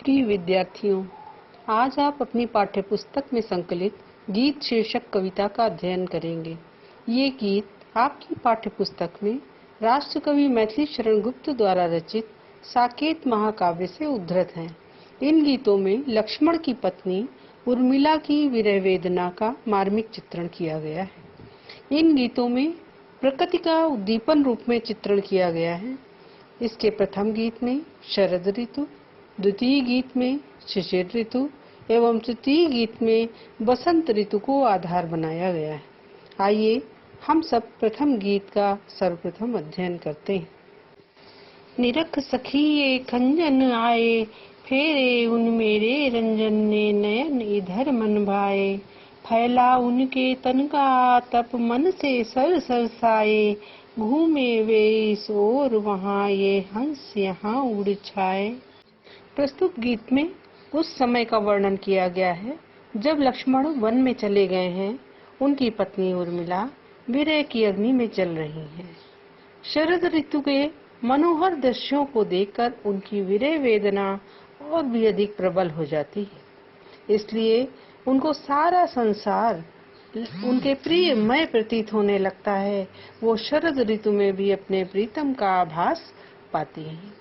प्रिय विद्यार्थियों, आज आप अपनी पाठ्यपुस्तक में संकलित गीत शीर्षक कविता का अध्ययन करेंगे। ये गीत आपकी पाठ्यपुस्तक में राष्ट्रकवि मैथिली शरण गुप्त द्वारा रचित साकेत महाकाव्य से उद्धृत हैं। इन गीतों में लक्ष्मण की पत्नी उर्मिला की विरह वेदना का मार्मिक चित्रण किया गया है। इन गीतों में प्रकृति का उद्दीपन रूप में चित्रण किया गया है। इसके प्रथम गीत में शरद ऋतु, द्वितीय गीत में शिशिर ऋतु एवं तृतीय गीत में बसंत ऋतु को आधार बनाया गया है। आइए हम सब प्रथम गीत का सर्वप्रथम अध्ययन करते हैं। निरख सखिए खंजन आए, फेरे उन मेरे रंजन ने नयन इधर मन भाए। फैला उनके तन का तप मन से सर सरसाए, घूमे वे इस ओर वहाँ ये हंस यहाँ उड़ छाए। प्रस्तुत गीत में उस समय का वर्णन किया गया है जब लक्ष्मण वन में चले गए हैं। उनकी पत्नी उर्मिला विरह की अग्नि में जल रही है। शरद ऋतु के मनोहर दृश्यों को देखकर उनकी विरह वेदना और भी अधिक प्रबल हो जाती है। इसलिए उनको सारा संसार उनके प्रियमय प्रतीत होने लगता है। वो शरद ऋतु में भी अपने प्रीतम का आभास पाती हैं।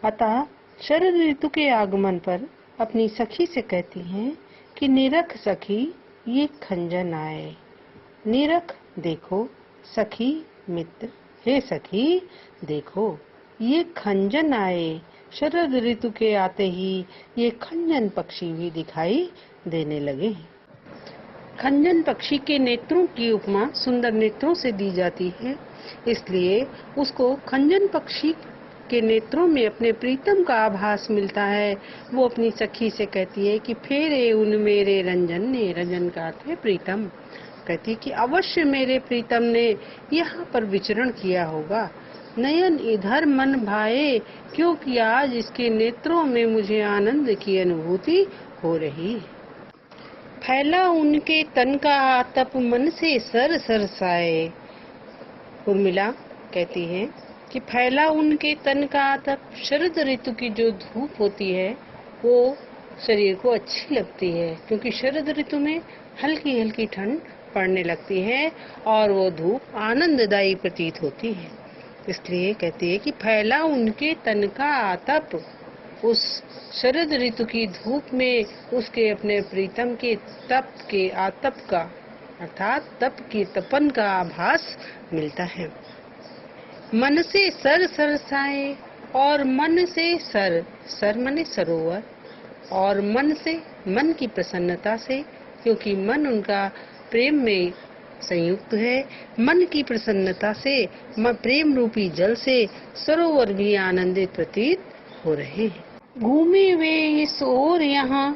अतः शरद ऋतु के आगमन पर अपनी सखी से कहती हैं कि निरख सखी ये खंजन आए। निरख देखो, सखी मित्र, हे सखी देखो ये खंजन आए। शरद ऋतु के आते ही ये खंजन पक्षी भी दिखाई देने लगे। खंजन पक्षी के नेत्रों की उपमा सुंदर नेत्रों से दी जाती है, इसलिए उसको खंजन पक्षी के नेत्रों में अपने प्रीतम का आभास मिलता है। वो अपनी सखी से कहती है कि फेरे उन मेरे रंजन ने, रंजन का अर्थ है प्रीतम। कहती कि अवश्य मेरे प्रीतम ने यहाँ पर विचरण किया होगा। नयन इधर मन भाए, क्योंकि आज इसके नेत्रों में मुझे आनंद की अनुभूति हो रही है। फैला उनके तन का आतप मन से सर सरसाए। उर्मिला कहती है कि फैला उनके तन का आतप, शरद ऋतु की जो धूप होती है वो शरीर को अच्छी लगती है, क्योंकि शरद ऋतु में हल्की हल्की ठंड पड़ने लगती है और वो धूप आनंददायी प्रतीत होती है। इसलिए कहती है कि फैला उनके तन का आतप, उस शरद ऋतु की धूप में उसके अपने प्रीतम के तप के आतप का अर्थात तप की तपन का आभास मिलता है। मन से सर सरसाए, और मन से सर, सर मने सरोवर, और मन से मन की प्रसन्नता से, क्योंकि मन उनका प्रेम में संयुक्त है। मन की प्रसन्नता से, प्रेम रूपी जल से सरोवर भी आनंदित प्रतीत हो रहे हैं। घूमे वे इस ओर यहाँ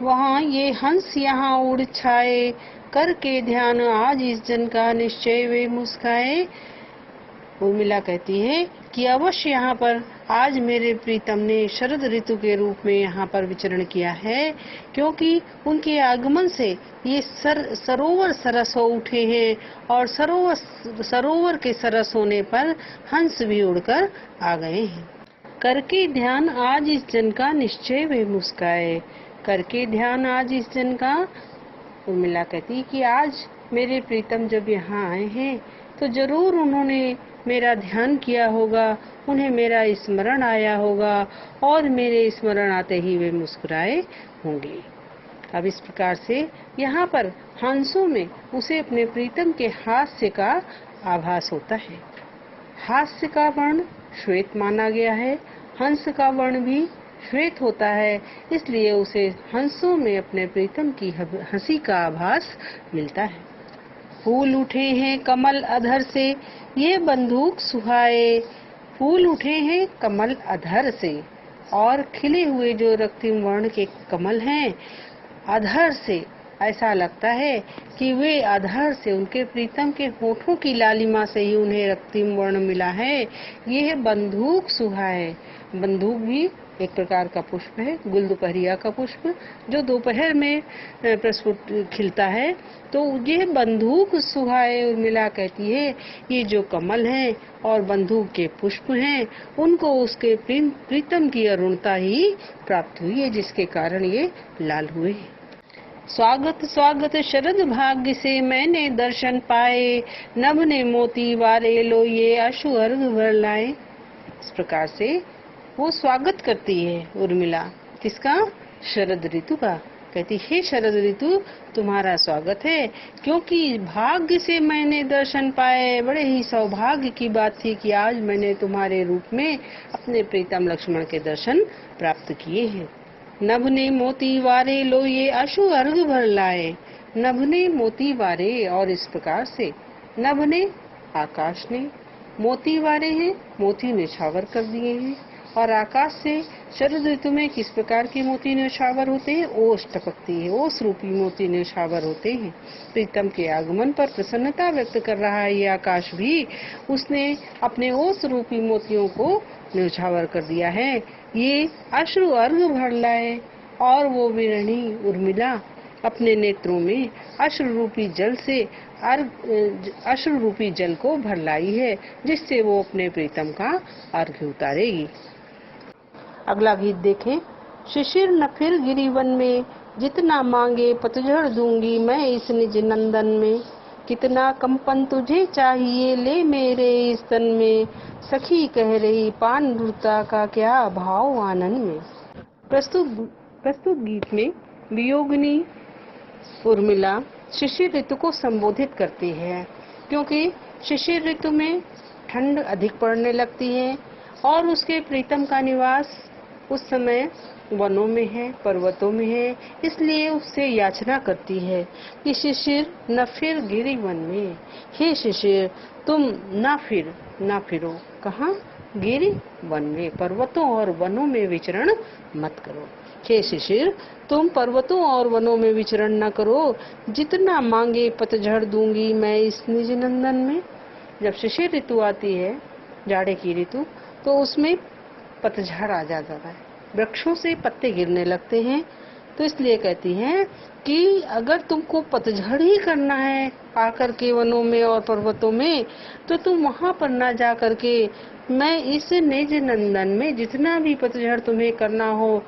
वहाँ ये हंस यहाँ उड़ छाए, करके ध्यान आज इस जन का निश्चय वे मुस्काए। उर्मिला कहती है कि अवश्य यहाँ पर आज मेरे प्रीतम ने शरद ऋतु के रूप में यहाँ पर विचरण किया है, क्योंकि उनके आगमन से ये सरोवर सरस हो उठे हैं, और सरोवर के सरस होने पर हंस भी उड़कर आ गए हैं। करके ध्यान आज इस जन का निश्चय वे मुस्काए। करके ध्यान आज इस जन का, उर्मिला कहती कि आज मेरे प्रीतम जब यहाँ आए हैं तो जरूर उन्होंने मेरा ध्यान किया होगा, उन्हें मेरा स्मरण आया होगा, और मेरे स्मरण आते ही वे मुस्कुराए होंगे। अब इस प्रकार से यहाँ पर हंसों में उसे अपने प्रीतम के हास्य का आभास होता है। हास्य का वर्ण श्वेत माना गया है। हंस का वर्ण भी श्वेत होता है, इसलिए उसे हंसों में अपने प्रीतम की हंसी का आभास मिलता है। फूल उठे हैं कमल अधर से, ये बंदूक सुहाए। फूल उठे हैं कमल अधर से, और खिले हुए जो रक्तिम वर्ण के कमल हैं अधर से, ऐसा लगता है कि वे अधर से उनके प्रीतम के होठों की लालिमा से ही उन्हें रक्तिम वर्ण मिला है। यह बंदूक सुहाए। बंदूक भी एक प्रकार का पुष्प है, गुलदुपहरिया का पुष्प, जो दोपहर में प्रस्फुट खिलता है। तो ये बंदूक सुहाए उर्मिला कहती है, ये जो कमल है और बंदूक के पुष्प हैं, उनको उसके प्रीतम की अरुणता ही प्राप्त हुई है, जिसके कारण ये लाल हुए। स्वागत स्वागत शरद भाग्य से मैंने दर्शन पाए, नभ ने मोती वारे लो ये अश्रु अर्घ भर लाए। इस प्रकार से वो स्वागत करती है उर्मिला, किसका? शरद ऋतु का। कहती है, शरद ऋतु तुम्हारा स्वागत है, क्योंकि भाग्य से मैंने दर्शन पाए। बड़े ही सौभाग्य की बात थी कि आज मैंने तुम्हारे रूप में अपने प्रीतम लक्ष्मण के दर्शन प्राप्त किए हैं। नभ ने मोती वारे लो ये अश्रु अर्घ भर लाए। नभ ने मोती वारे, और इस प्रकार से नभ ने आकाश ने, मोती वारे हैं, मोती निछावर कर दिए हैं। और आकाश से शरद ऋतु में किस प्रकार के मोती न्यौछावर होते हैं? ओस टपकती है, ओस रूपी मोती न्यौछावर होते हैं। प्रीतम के आगमन पर प्रसन्नता व्यक्त कर रहा है ये आकाश भी, उसने अपने ओस रूपी मोतियों को न्यौछावर कर दिया है। ये अश्रु अर्घ भर लाए, और वो वीरणी उर्मिला अपने नेत्रों में अश्रु रूपी जल से अश्रु रूपी जल को भर लाई है, जिससे वो अपने प्रीतम का अर्घ्य उतारेगी। अगला गीत देखें। शिशिर न फिर गिरी वन में, जितना मांगे पतझड़ दूंगी मैं इस निज नंदन में। कितना कंपन तुझे चाहिए ले मेरे इस तन में, सखी कह रही पांडुरता का क्या भाव आनंद में। प्रस्तुत गीत में वियोगिनी उर्मिला शिशिर ऋतु को संबोधित करती है, क्योंकि शिशिर ऋतु में ठंड अधिक पड़ने लगती है और उसके प्रीतम का निवास उस समय वनों में है, पर्वतों में है, इसलिए उससे याचना करती है कि शिशिर न फिर गिरी वन में। हे शिशिर, तुम ना फिरो। कहाँ? गिरी वन में, पर्वतों और वनों में विचरण मत करो। हे शिशिर, तुम पर्वतों और वनों में विचरण न करो। जितना मांगे पतझड़ दूंगी मैं इस निज नंदन में। जब शिशिर ऋतु आती है, जाड़े की ऋतु, तो उसमें पतझड़ आ जाता है, वृक्षों से पत्ते गिरने लगते हैं। तो इसलिए कहती है कि अगर तुमको पतझड़ ही करना है आकर के वनों में और पर्वतों में, तो तुम वहां पर ना जा करके मैं इस निज नंदन में जितना भी पतझड़ तुम्हें करना हो,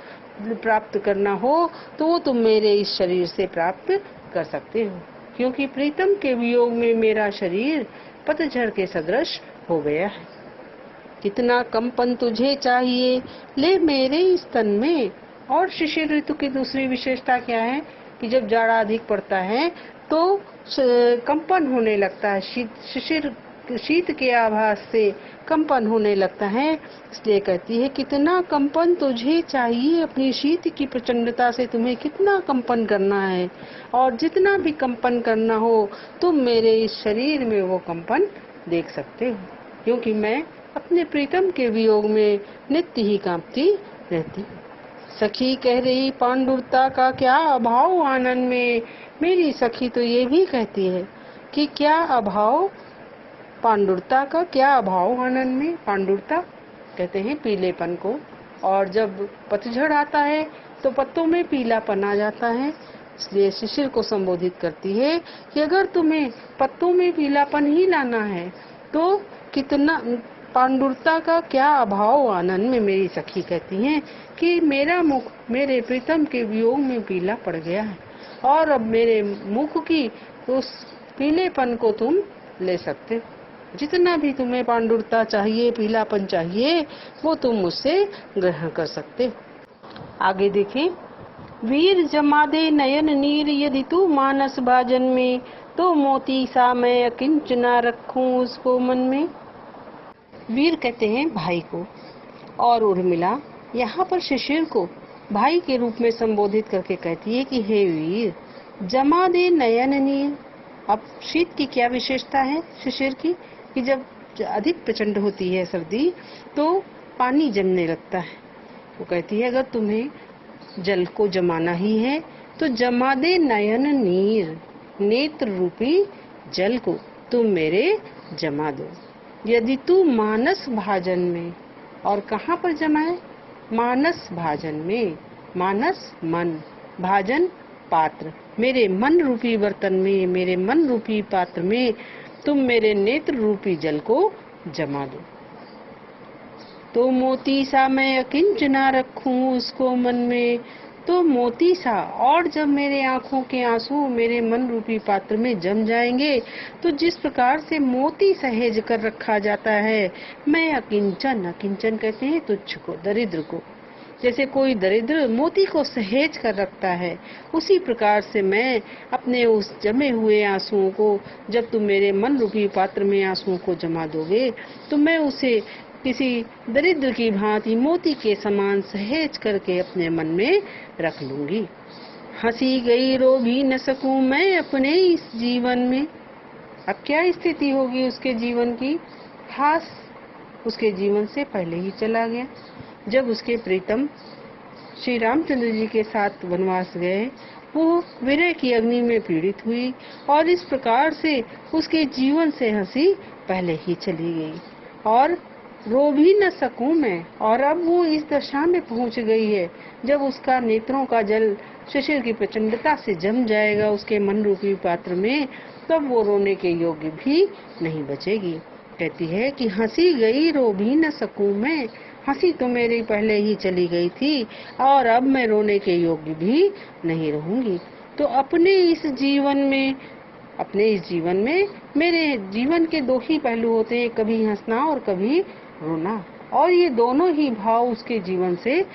प्राप्त करना हो, तो वो तुम मेरे इस शरीर से प्राप्त कर सकते हो, क्योंकि प्रीतम के वियोग में मेरा शरीर पतझड़ के सदृश हो गया है। कितना कंपन तुझे चाहिए ले मेरे इस तन में। और शिशिर ऋतु की दूसरी विशेषता क्या है कि जब जाड़ा अधिक पड़ता है तो कंपन होने लगता है, शीत के आभास से कंपन होने लगता है। इसलिए कहती है, कितना कंपन तुझे चाहिए, अपनी शीत की प्रचंडता से तुम्हें कितना कंपन करना है, और जितना भी कंपन करना हो तुम मेरे इस शरीर में वो कंपन देख सकते हो, क्योंकि मैं अपने प्रीतम के वियोग में नित्य ही कांपती रहती। सखी कह रही पांडुरता का क्या अभाव आनंद में। मेरी सखी तो ये भी कहती है कि क्या अभाव, पांडुरता का क्या अभाव आनंद में। पांडुरता कहते हैं पीलेपन को, और जब पतझड़ आता है तो पत्तों में पीलापन आ जाता है। इसलिए शिशिर को संबोधित करती है कि अगर तुम्हें पत्तों में पीलापन ही लाना है तो कितना पांडुरता का क्या अभाव आनंद में। मेरी सखी कहती हैं कि मेरा मुख मेरे प्रीतम के वियोग में पीला पड़ गया है, और अब मेरे मुख की उस पीलेपन को तुम ले सकते हो। जितना भी तुम्हें पांडुरता चाहिए, पीलापन चाहिए, वो तुम मुझसे ग्रहण कर सकते हो। आगे देखें। वीर जमा दे नयन नीर, यदि तू मानस भाजन में, तो मोती सा मैं अकिंचना रखूं उसको मन में। वीर कहते हैं भाई को, और उर्मिला यहाँ पर शिशिर को भाई के रूप में संबोधित करके कहती है कि हे वीर, जमा दे नयन नीर। अब शीत की क्या विशेषता है शिशिर की कि जब अधिक प्रचंड होती है सर्दी तो पानी जमने लगता है। वो कहती है अगर तुम्हें जल को जमाना ही है तो जमा दे नयन नीर, नेत्र रूपी जल को तुम मेरे जमा दो। यदि तू मानस भाजन में, और कहाँ पर जमाए? मानस भाजन में, मानस मन, भाजन पात्र, मेरे मन रूपी बर्तन में, मेरे मन रूपी पात्र में तुम मेरे नेत्र रूपी जल को जमा दो। तो मोती सा मैं अकिंचना रखूं उसको मन में, तो मोती सा, और जब मेरे आंखों के आंसू मेरे मन रूपी पात्र में जम जाएंगे, तो जिस प्रकार से मोती सहेज कर रखा जाता है, मैं अकिंचन, अकिंचन कहते हैं तुच्छ को, दरिद्र को, जैसे कोई दरिद्र मोती को सहेज कर रखता है, उसी प्रकार से मैं अपने उस जमे हुए आंसुओं को, जब तुम मेरे मन रूपी पात्र में आंसुओं को जमा दोगे, तो मैं उसे किसी दरिद्र की भांति मोती के समान सहेज करके अपने मन में रख लूंगी। हंसी गई रो भी न सकूं मैं अपने इस जीवन में। अब क्या स्थिति होगी उसके जीवन की? हास उसके जीवन से पहले ही चला गया। जब उसके प्रीतम श्री रामचंद्र जी के साथ वनवास गए, वो विरह की अग्नि में पीड़ित हुई और इस प्रकार से उसके जीवन से हंसी पहले ही चली गई और रो भी न सकूं मैं। और अब वो इस दशा में पहुंच गई है, जब उसका नेत्रों का जल शिशिर की प्रचंडता से जम जाएगा उसके मन रूपी पात्र में, तब वो रोने के योग्य भी नहीं बचेगी। कहती है कि हंसी गई रो भी न सकूं मैं, हंसी तो मेरी पहले ही चली गई थी और अब मैं रोने के योग्य भी नहीं रहूंगी। तो अपने इस जीवन में मेरे जीवन के दो ही पहलू होते हैं, कभी हंसना और कभी रोना, और ये दोनों ही भाव उसके जीवन से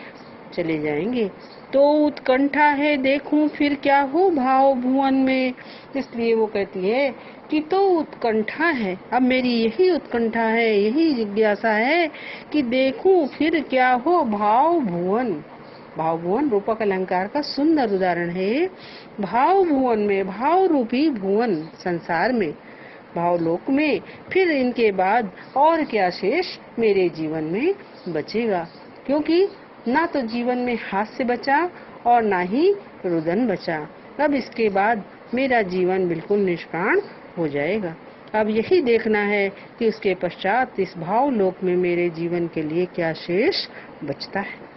चले जाएंगे। तो उत्कंठा है देखूं फिर क्या हो भाव भुवन में। इसलिए वो कहती है कि तो उत्कंठा है, अब मेरी यही उत्कंठा है, यही जिज्ञासा है कि देखूं फिर क्या हो भाव भुवन। भाव भुवन रूपक अलंकार का सुंदर उदाहरण है। भाव भुवन में, भाव रूपी भुवन संसार में, भावलोक में, फिर इनके बाद और क्या शेष मेरे जीवन में बचेगा, क्योंकि ना तो जीवन में हास्य बचा और ना ही रुदन बचा। अब इसके बाद मेरा जीवन बिल्कुल निष्प्राण हो जाएगा। अब यही देखना है कि उसके पश्चात इस भावलोक में मेरे जीवन के लिए क्या शेष बचता है।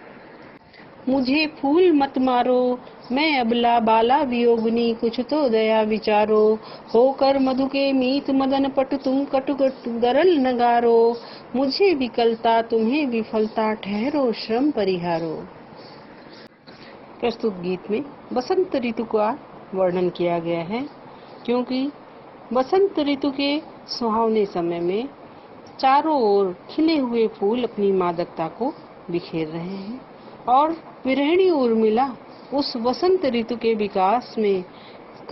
मुझे फूल मत मारो, मैं अबला बाला वियोगिनी, कुछ तो दया विचारो, होकर मधु के मीत मदन पटु तुम कटु गरल नगारो, मुझे विकलता तुम्हें विफलता, ठहरो श्रम परिहारो। प्रस्तुत गीत में बसंत ऋतु का वर्णन किया गया है, क्योंकि बसंत ऋतु के सुहावने समय में चारों ओर खिले हुए फूल अपनी मादकता को बिखेर रहे हैं और विरहिणी उर्मिला उस वसंत ऋतु के विकास में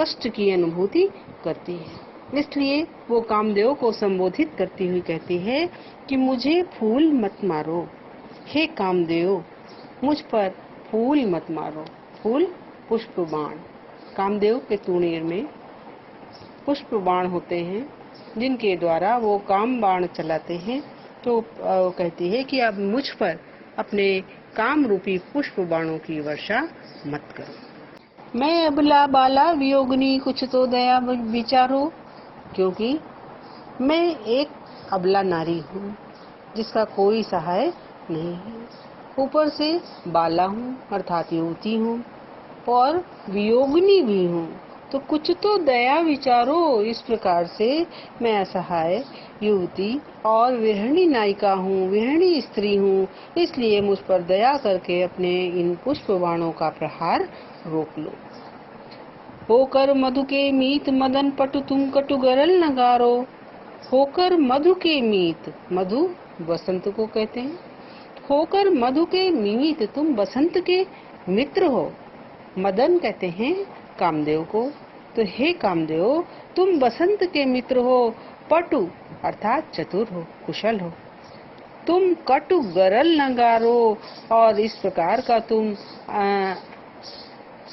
कष्ट की अनुभूति करती है। इसलिए वो कामदेव को संबोधित करती हुई कहती है कि मुझे फूल मत मारो, हे कामदेव मुझ पर फूल मत मारो। फूल पुष्प बाण, कामदेव के तूणीर में पुष्प बाण होते हैं जिनके द्वारा वो काम बाण चलाते हैं। तो कहती है कि अब मुझ पर अपने काम रूपी पुष्प बाणों की वर्षा मत करो। मैं अबला बाला वियोगिनी, कुछ तो दया विचारो, क्योंकि मैं एक अबला नारी हूँ जिसका कोई सहाय नहीं है, ऊपर से बाला हूँ अर्थात युवती हूँ और वियोगिनी भी हूँ, तो कुछ तो दया विचारो। इस प्रकार से मैं असहाय युवती और विरहिणी नायिका हूँ, विरहिणी स्त्री हूँ, इसलिए मुझ पर दया करके अपने इन पुष्प बाणों का प्रहार रोक लो। होकर मधु के मीत मदन पटु तुम कटु गरल नगारो, होकर मधु के मीत, मधु बसंत को कहते हैं, होकर मधु के मीत तुम बसंत के मित्र हो। मदन कहते हैं कामदेव को, तो हे कामदेव तुम बसंत के मित्र हो, पटु अर्थात चतुर हो, कुशल हो, तुम कटु गरल नगारो, और इस प्रकार का तुम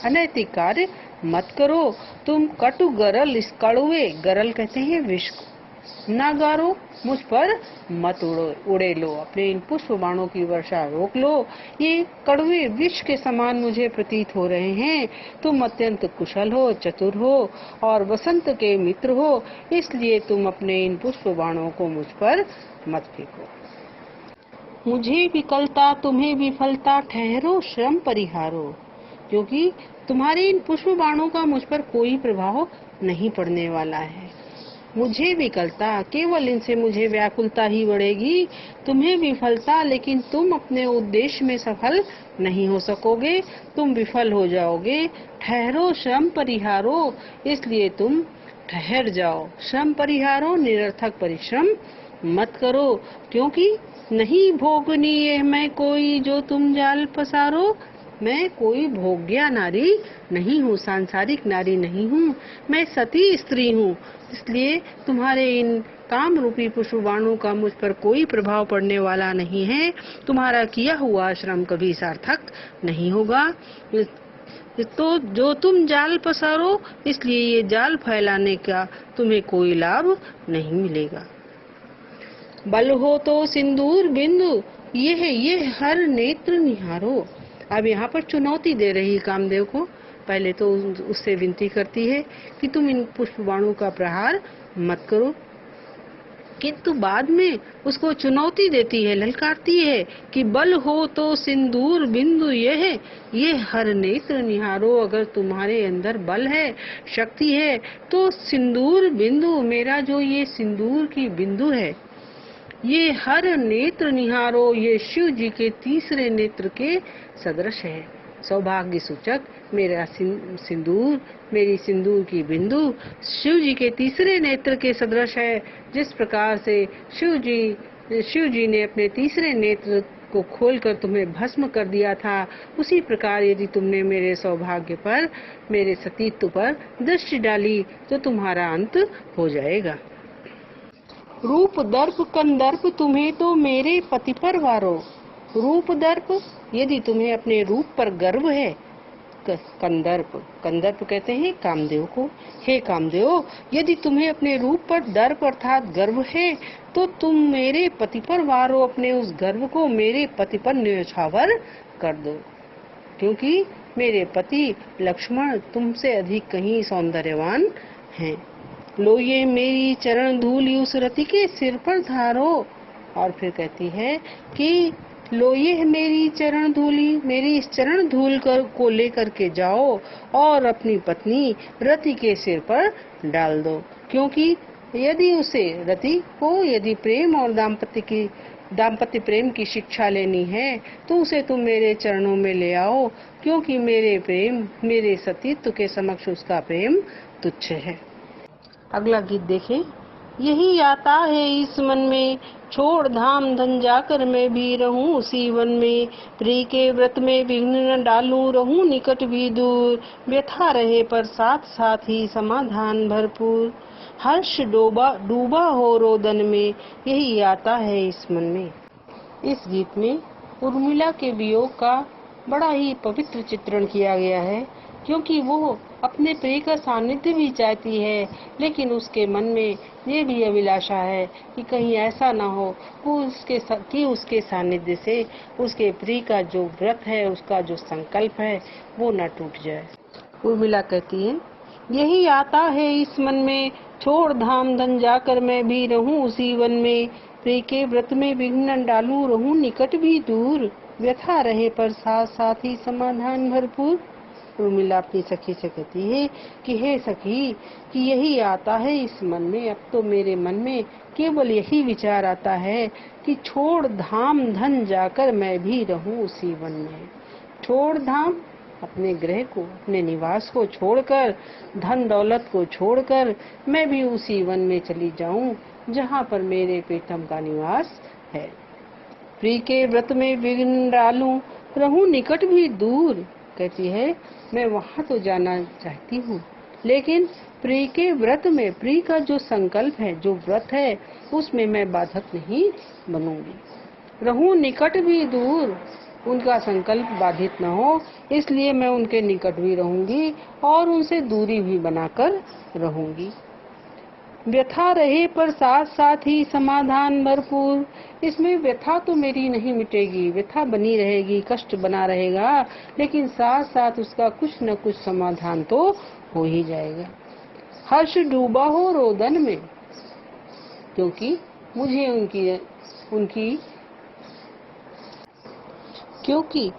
अनैतिक कार्य मत करो। तुम कटु गरल, इस कड़ुए, गरल कहते हैं विष, नगारो मुझ पर मत उड़े लो, अपने इन पुष्प बाणों की वर्षा रोक लो। ये कड़वे विष के समान मुझे प्रतीत हो रहे हैं। तुम अत्यंत कुशल हो, चतुर हो और वसंत के मित्र हो, इसलिए तुम अपने इन पुष्प बाणों को मुझ पर मत फेंको। मुझे विकलता तुम्हें विफलता, ठहरो श्रम परिहारो। क्योंकि तुम्हारे इन पुष्प बाणों का मुझ पर कोई प्रभाव नहीं पड़ने वाला है। मुझे विकलता, केवल इनसे मुझे व्याकुलता ही बढ़ेगी। तुम्हें विफलता, लेकिन तुम अपने उद्देश्य में सफल नहीं हो सकोगे, तुम विफल हो जाओगे। ठहरो श्रम परिहारो, इसलिए तुम ठहर जाओ। श्रम परिहारो, निरर्थक परिश्रम मत करो। क्योंकि नहीं भोगनी ये मैं कोई, जो तुम जाल पसारो। मैं कोई भोग्या नारी नहीं हूँ, सांसारिक नारी नहीं हूँ, मैं सती स्त्री हूँ। इसलिए तुम्हारे इन काम रूपी पुष्प बाणों का मुझ पर कोई प्रभाव पड़ने वाला नहीं है। तुम्हारा किया हुआ श्रम कभी सार्थक नहीं होगा। तो जो तुम जाल पसारो, इसलिए ये जाल फैलाने का तुम्हें कोई लाभ नहीं मिलेगा। बल हो तो सिंदूर बिंदु, ये हर नेत्र निहारो। अब यहाँ पर चुनौती दे रही कामदेव को। पहले तो उससे विनती करती है कि तुम इन पुष्प बाणों का प्रहार मत करो, किंतु बाद में उसको चुनौती देती है, ललकारती है कि बल हो तो सिंदूर बिंदु ये हर नेत्र निहारो। अगर तुम्हारे अंदर बल है, शक्ति है, तो सिंदूर बिंदु, मेरा जो ये सिंदूर की बिंदु है, ये हर नेत्र निहारो, ये शिव जी के तीसरे नेत्र के सदृश है। सौभाग्य सूचक मेरा सिंदूर, मेरी सिंदूर की बिंदु शिव जी के तीसरे नेत्र के सदृश है। जिस प्रकार से शिव जी ने अपने तीसरे नेत्र को खोलकर तुम्हें भस्म कर दिया था, उसी प्रकार यदि तुमने मेरे सौभाग्य पर, मेरे सतीत्व पर दृष्टि डाली, तो तुम्हारा अंत हो जाएगा। रूप दर्प कंदर्प, तुम्हें तो मेरे पति पर वारो। रूप दर्प, यदि तुम्हें अपने रूप पर गर्व है। कंदर्प कहते हैं कामदेव को। हे कामदेव, यदि तुम्हें अपने रूप पर दर्प अर्थात गर्व है, तो तुम मेरे पति पर वारो, अपने उस गर्व को मेरे पति पर न्यौछावर कर दो। क्योंकि मेरे पति लक्ष्मण तुमसे अधिक कहीं सौंदर्यवान हैं। लो ये मेरी चरण धूल उस रति के सिर पर धारो। और फिर कहती है कि लो ये मेरी चरण धूली, मेरी इस चरण धूल को लेकर के जाओ और अपनी पत्नी रति के सिर पर डाल दो। क्योंकि यदि उसे रति को यदि प्रेम और दाम्पत्य प्रेम की शिक्षा लेनी है, तो उसे तुम मेरे चरणों में ले आओ। क्योंकि मेरे प्रेम, मेरे सतीत्व के समक्ष उसका प्रेम तुच्छ है। अगला गीत देखें। यही आता है इस मन में, छोड़ धाम धन जाकर मैं भी रहूं उसी वन में। प्रिय के व्रत में विघ्न न डालूं, रहूं निकट भी दूर। व्यथा रहे पर साथ साथ ही समाधान भरपूर। हर्ष डूबा हो रोदन में, यही आता है इस मन में। इस गीत में उर्मिला के वियोग का बड़ा ही पवित्र चित्रण किया गया है। क्योंकि वो अपने प्रिय का सानिध्य भी चाहती है, लेकिन उसके मन में ये भी अभिलाषा है कि कहीं ऐसा ना हो कि उसके सानिध्य से उसके प्रिय का जो व्रत है, उसका जो संकल्प है, वो न टूट जाए। उर्मिला कहती है, यही आता है इस मन में, छोड़ धाम धन जाकर मैं भी रहूं उसी वन में। प्रिय के व्रत में विघ्न न डालूं, रहूं निकट भी दूर। व्यथा रहे पर साथ साथ ही समाधान भरपूर। उर्मिला अपनी सखी से कहती है कि हे सखी, कि यही आता है इस मन में। अब तो मेरे मन में केवल यही विचार आता है कि छोड़ धाम धन जाकर मैं भी रहूं उसी वन में। छोड़ धाम, अपने गृह को, अपने निवास को छोड़कर, धन दौलत को छोड़कर मैं भी उसी वन में चली जाऊं जहां पर मेरे प्रीतम का निवास है। प्रिय के व्रत में विघ्न डालूं, रहूं निकट भी दूर। कहती है, मैं वहां तो जाना चाहती हूँ, लेकिन प्रिय के व्रत में, प्रिय का जो संकल्प है, जो व्रत है, उसमें मैं बाधक नहीं बनूंगी। रहूं निकट भी दूर, उनका संकल्प बाधित न हो, इसलिए मैं उनके निकट भी रहूंगी और उनसे दूरी भी बनाकर रहूंगी। व्यथा रहे पर साथ साथ ही समाधान भरपूर। इसमें व्यथा तो मेरी नहीं मिटेगी, व्यथा बनी रहेगी, कष्ट बना रहेगा, लेकिन साथ साथ उसका कुछ न कुछ समाधान तो हो ही जाएगा। हर्ष डूबा हो रोदन में, क्योंकि मुझे उनकी क्योंकि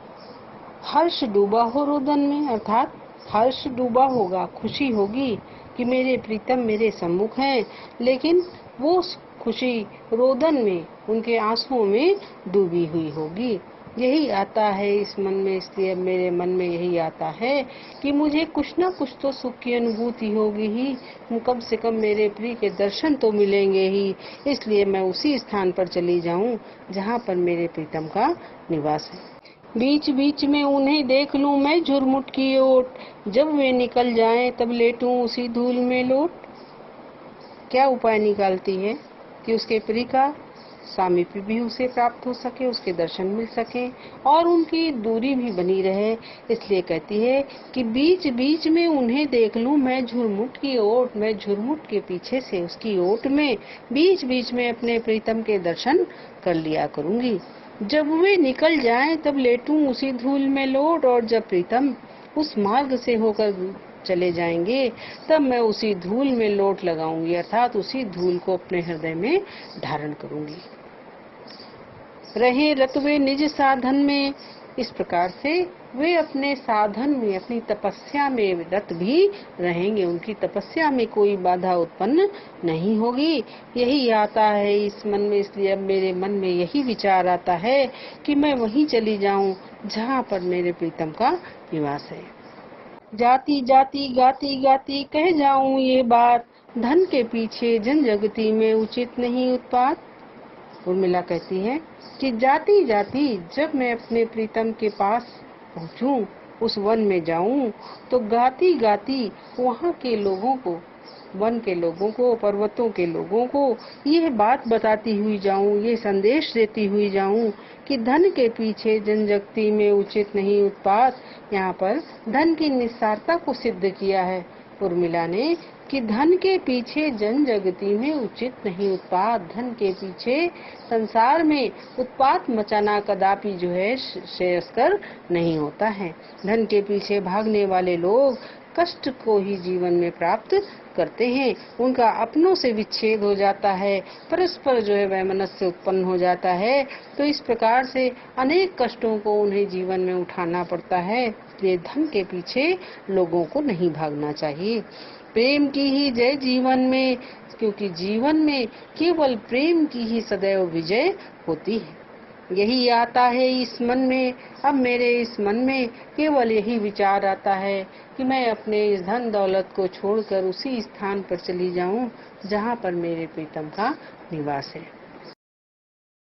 हर्ष डूबा हो रोदन में, अर्थात हर्ष डूबा होगा, खुशी होगी कि मेरे प्रीतम मेरे सम्मुख हैं, लेकिन वो खुशी रोदन में, उनके आंसुओं में डूबी हुई होगी। यही आता है इस मन में, इसलिए मेरे मन में यही आता है कि मुझे कुछ न कुछ तो सुख की अनुभूति होगी ही, कम से कम मेरे प्रिय के दर्शन तो मिलेंगे ही, इसलिए मैं उसी स्थान पर चली जाऊं जहां पर मेरे प्रीतम का निवास है। बीच बीच में उन्हें देख लूं मैं झुरमुट की ओट, जब वे निकल जाएं तब लेटूं उसी धूल में लोट। क्या उपाय निकालती है कि उसके प्रिय का सामीप्य भी उसे प्राप्त हो सके, उसके दर्शन मिल सके और उनकी दूरी भी बनी रहे। इसलिए कहती है कि बीच बीच में उन्हें देख लूं मैं झुरमुट की ओट, मैं झुरमुट के पीछे से उसकी ओट में बीच बीच में अपने प्रीतम के दर्शन कर लिया करूंगी। जब वे निकल जाएं तब लेटूं उसी धूल में लोट, और जब प्रीतम उस मार्ग से होकर चले जाएंगे तब मैं उसी धूल में लोट लगाऊंगी, अर्थात उसी धूल को अपने हृदय में धारण करूंगी। रहे रत वे निज साधन में, इस प्रकार से वे अपने साधन में, अपनी तपस्या में रत भी रहेंगे, उनकी तपस्या में कोई बाधा उत्पन्न नहीं होगी। यही आता है इस मन में, इसलिए अब मेरे मन में यही विचार आता है कि मैं वहीं चली जाऊं जहां पर मेरे प्रीतम का निवास है। जाती जाती गाती गाती कह जाऊं ये बात, धन के पीछे जन जगती में उचित नहीं उत्पात। उर्मिला कहती है कि जाती जाती जब मैं अपने प्रीतम के पास पहुंचूं, उस वन में जाऊं, तो गाती गाती वहां के लोगों को, वन के लोगों को, पर्वतों के लोगों को यह बात बताती हुई जाऊं, ये संदेश देती हुई जाऊं कि धन के पीछे जनजगती में उचित नहीं उत्पात। यहाँ पर धन की निस्सारता को सिद्ध किया है उर्मिला ने कि धन के पीछे जनजगती में उचित नहीं उत्पात, धन के पीछे संसार में उत्पात मचाना कदापि जो है श्रेयस्कर नहीं होता है। धन के पीछे भागने वाले लोग कष्ट को ही जीवन में प्राप्त करते हैं, उनका अपनों से विच्छेद हो जाता है, परस्पर जो है वैमनस्य उत्पन्न हो जाता है। तो इस प्रकार से अनेक कष्टों को उन्हें जीवन में उठाना पड़ता है। इसलिए धन के पीछे लोगों को नहीं भागना चाहिए। प्रेम की ही जय जीवन में, क्योंकि जीवन में केवल प्रेम की ही सदैव विजय होती है। यही आता है इस मन में। अब मेरे इस मन में केवल यही विचार आता है कि मैं अपने इस धन दौलत को छोड़कर उसी स्थान पर चली जाऊं जहां पर मेरे प्रीतम का निवास है।